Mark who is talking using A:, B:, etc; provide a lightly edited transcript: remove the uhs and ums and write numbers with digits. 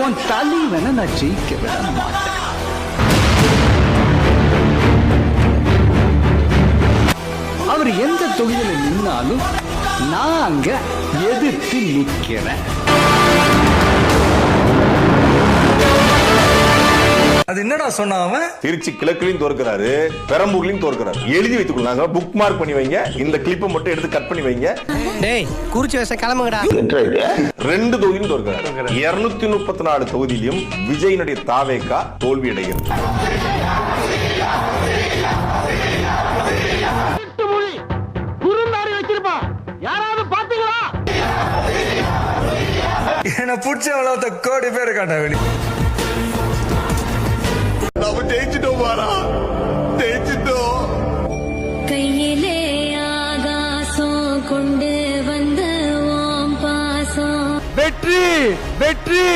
A: உன் தலைவனை நான் ஜெயிக்க விட மாட்டேன். அவர் எந்த தொகுதியில நின்னாலும் நான் அங்க எதிர்த்து நிக்கிறேன்.
B: அது என்னடா சொன்னா அவன்?
C: திருச்சி கிழக்குலையும் தோற்கிறாரு, பெரம்பூர்லயும் தோற்கிறாரு. எழுதி வைத்துக் கொள்ளாங்க, புக் மார்க் பண்ணி வைங்க. இந்த கிளிப்பை மட்டும் எடுத்து கட் பண்ணி வைங்க.
D: டேய் குறிச்சி வச்ச கிளம்புங்கடா.
C: 2 தொகுதியிலும் தோற்கிறாரு. 234 தொகுதியிலும் விஜயினுடைய தாவேகா தோல்வி அடைகிறது.
B: என்ன பிடிச்ச கோடி பேர் காட்டா வெளி.
C: நாம ஜெயிச்சிட்டோம் பாரா, ஜெயிச்சிட்டோம்.
E: கையிலே ஆகாசம் கொண்டு வந்த ஓம் பாசம்
D: வெற்றி வெற்றி.